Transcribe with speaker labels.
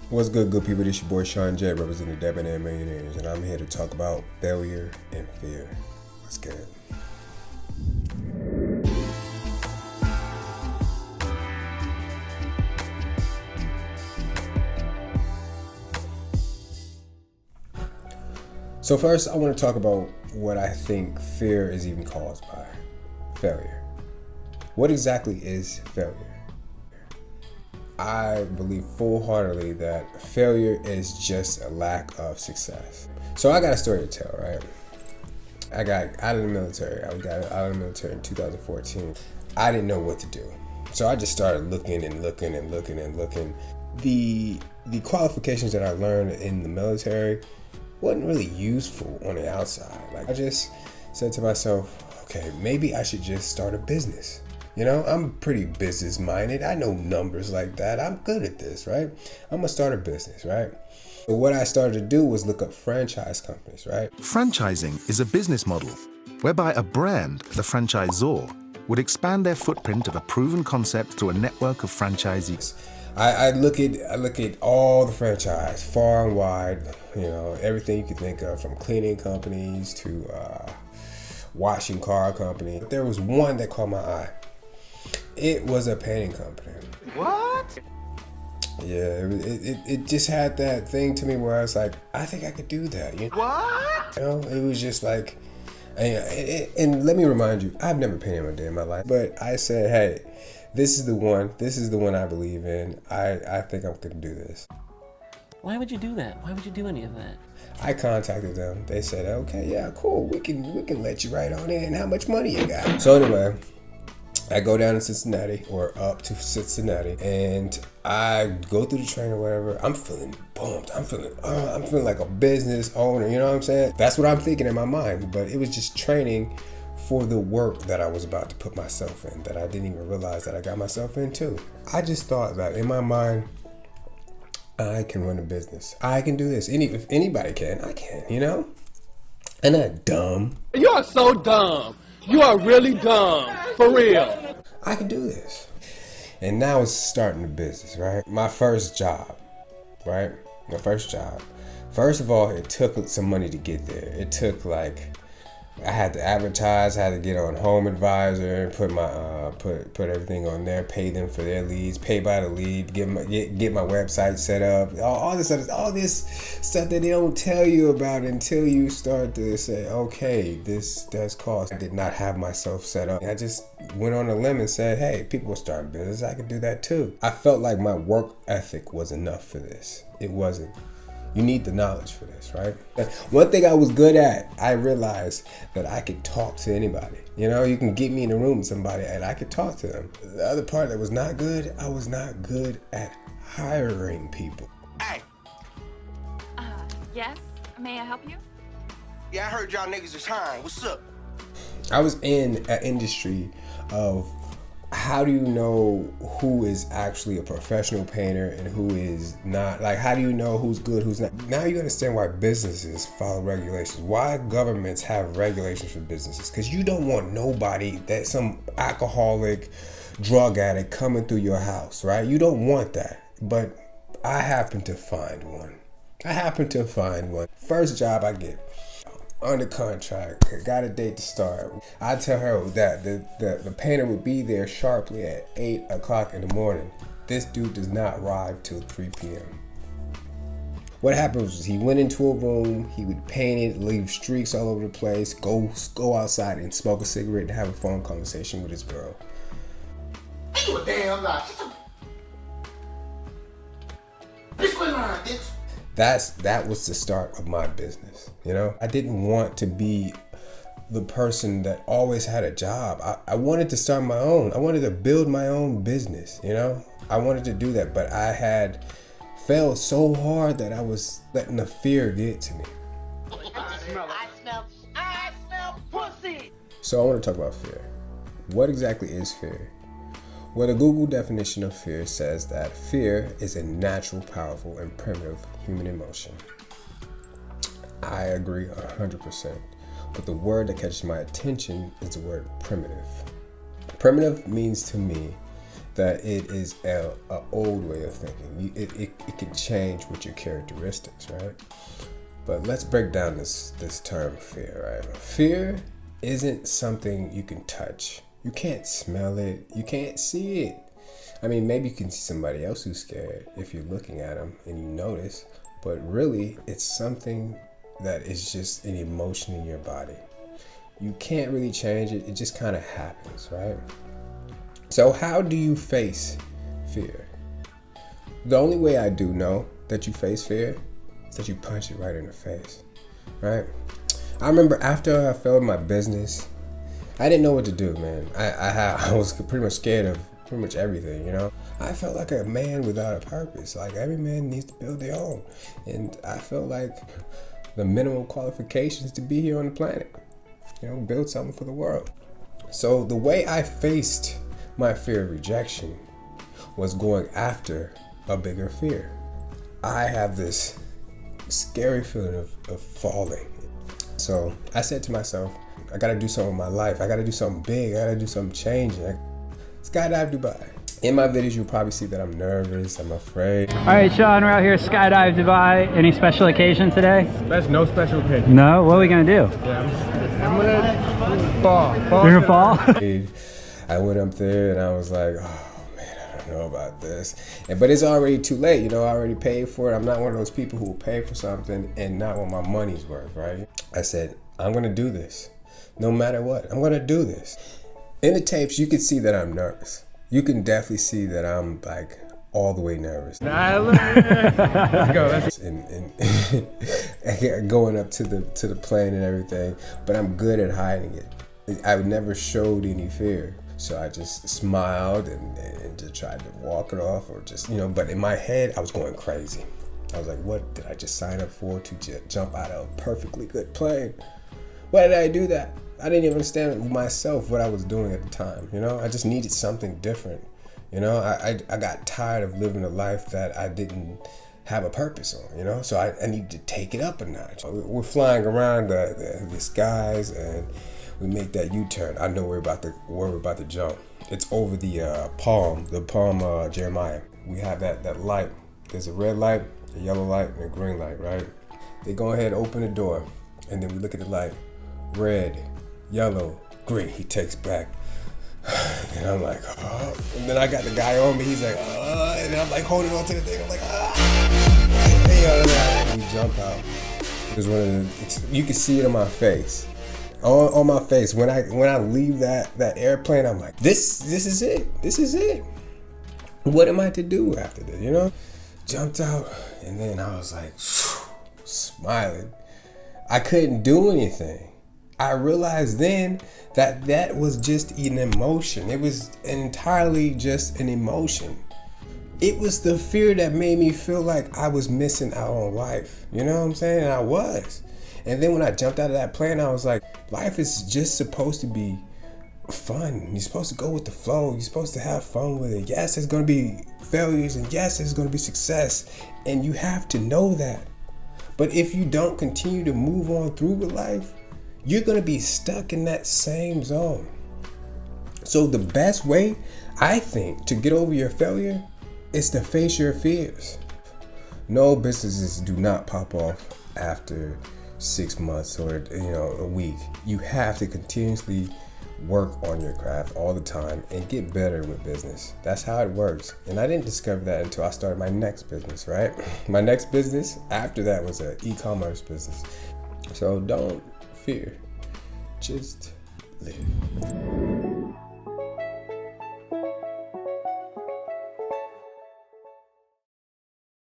Speaker 1: What's good people? This your boy Sean J, representing the Debonair Millionaires, and I'm here to talk about failure and fear. Let's get it. So first, I want to talk about what I think fear is even caused by. Failure. What exactly is failure? I believe full-heartedly that failure is just a lack of success. So I got a story to tell, right? I got out of the military. I got out of the military in 2014. I didn't know what to do. So I just started looking. The qualifications that I learned in the military wasn't really useful on the outside. Like, I just said to myself, okay, maybe I should just start a business. You know, I'm pretty business minded. I know numbers like that. I'm good at this, right? I'm gonna start a business, right? So what I started to do was look up franchise companies, right?
Speaker 2: Franchising is a business model whereby a brand, the franchisor, would expand their footprint of a proven concept through a network of franchisees.
Speaker 1: I look at all the franchise, far and wide, you know, everything you can think of, from cleaning companies to washing car company. But there was one that caught my eye. It was a painting company.
Speaker 3: What?
Speaker 1: Yeah, it just had that thing to me where I was like, I think I could do that. You know?
Speaker 3: What?
Speaker 1: You know, it was just like, and let me remind you, I've never painted a day in my life, but I said, hey, this is the one I believe in. I think I'm gonna do this.
Speaker 4: Why would you do that? Why would you do any of that?
Speaker 1: I contacted them. They said, okay, yeah, cool. We can let you right on in. How much money you got? So anyway, I go down to Cincinnati, or up to Cincinnati, and I go through the training or whatever. I'm feeling pumped. I'm feeling like a business owner. You know what I'm saying? That's what I'm thinking in my mind. But it was just training for the work that I was about to put myself in, that I didn't even realize that I got myself into. I just thought that in my mind, I can run a business. I can do this. If anybody can, I can, you know? I'm not dumb.
Speaker 3: You are so dumb. You are really dumb. For real.
Speaker 1: I can do this. And now it's starting the business, right? My first job, right? My first job. First of all, it took some money to get there. It took I had to advertise, I had to get on Home Advisor and put my put everything on there, pay them for their leads, pay by the lead, get my website set up, all this stuff that they don't tell you about until you start to say, okay, this does cost. I did not have myself set up. I just went on a limb and said, hey, people are starting business, I can do that too. I felt like my work ethic was enough for this. It wasn't. You need the knowledge for this, right? One thing I was good at, I realized that I could talk to anybody. You know, you can get me in a room with somebody and I could talk to them. The other part that was not good, I was not good at hiring people.
Speaker 5: Hey.
Speaker 6: Yes? May I help you?
Speaker 5: Yeah, I heard y'all niggas is hiring. What's up?
Speaker 1: I was in an industry of, how do you know who is actually a professional painter and who is not? Like, how do you know who's good, who's not? Now you understand why businesses follow regulations, why governments have regulations for businesses. Because you don't want nobody, that some alcoholic, drug addict coming through your house, right? You don't want that. But I happen to find one. First job I get. Under contract, got a date to start. I tell her that the painter would be there sharply at 8 o'clock in the morning. This dude does not arrive till 3 p.m. What happened was he went into a room, he would paint it, leave streaks all over the place, go outside and smoke a cigarette and have a phone conversation with his girl.
Speaker 5: You a damn lie. Bitch, quit lying, bitch.
Speaker 1: That was the start of my business. You know, I didn't want to be the person that always had a job. I wanted to start my own. I wanted to build my own business. You know, I wanted to do that, but I had failed so hard that I was letting the fear get to me.
Speaker 3: I smell pussy.
Speaker 1: So I want to talk about fear. What exactly is fear? Well, the Google definition of fear says that fear is a natural, powerful, and primitive human emotion. I agree 100%. But the word that catches my attention is the word primitive. Primitive means to me that it is a old way of thinking. It can change with your characteristics, right? But let's break down this term fear, right? Fear isn't something you can touch. You can't smell it. You can't see it. I mean, maybe you can see somebody else who's scared if you're looking at them and you notice, but really it's something that is just an emotion in your body. You can't really change it. It just kind of happens, right? So how do you face fear? The only way I do know that you face fear is that you punch it right in the face, right? I remember after I failed my business, I didn't know what to do, man. I was pretty much scared of pretty much everything, you know? I felt like a man without a purpose. Like every man needs to build their own. And I felt like the minimum qualifications to be here on the planet, you know, build something for the world. So the way I faced my fear of rejection was going after a bigger fear. I have this scary feeling of falling. So I said to myself, I gotta do something with my life. I gotta do something big. I gotta do something changing. Skydive Dubai. In my videos, you'll probably see that I'm nervous, I'm afraid.
Speaker 6: All right, Sean, we're out here Skydive Dubai. Any special occasion today?
Speaker 7: That's no special occasion.
Speaker 6: No? What are we gonna do?
Speaker 7: Yeah, I'm gonna fall.
Speaker 6: You're gonna fall?
Speaker 1: I went up there and I was like, oh man, I don't know about this. But it's already too late, you know, I already paid for it. I'm not one of those people who will pay for something and not what my money's worth, right? I said, I'm gonna do this. No matter what, I'm gonna do this. In the tapes, you can see that I'm nervous. You can definitely see that I'm like all the way nervous.
Speaker 7: Let's go.
Speaker 1: And going up to the plane and everything, but I'm good at hiding it. I never showed any fear. So I just smiled and just tried to walk it off or just, you know, but in my head, I was going crazy. I was like, what did I just sign up for to jump out of a perfectly good plane? Why did I do that? I didn't even understand myself what I was doing at the time, you know? I just needed something different, you know? I got tired of living a life that I didn't have a purpose on, you know? So I needed to take it up a notch. We're flying around the skies and we make that U-turn. I know where we're about to jump. It's over the palm Jeremiah. We have that light. There's a red light, a yellow light, and a green light, right? They go ahead, open the door, and then we look at the light. Red, yellow, green. He takes back. And I'm like, oh. And then I got the guy on me. He's like, oh. And then I'm like holding on to the thing. I'm like, ah. We jump out. It was you can see it on my face. On my face. When I leave that airplane, I'm like, this is it. This is it. What am I to do after this? You know? Jumped out, and then I was like, smiling. I couldn't do anything. I realized then that was just an emotion. It was entirely just an emotion. It was the fear that made me feel like I was missing out on life. You know what I'm saying? And I was. And then when I jumped out of that plane, I was like, life is just supposed to be fun. You're supposed to go with the flow. You're supposed to have fun with it. Yes, there's going to be failures, and yes, there's going to be success. And you have to know that. But if you don't continue to move on through with life, you're going to be stuck in that same zone. So the best way, I think, to get over your failure is to face your fears. No businesses do not pop off after 6 months or a week. You have to continuously work on your craft all the time and get better with business. That's how it works. And I didn't discover that until I started my next business, right? My next business after that was an e-commerce business. So don't fear, just live.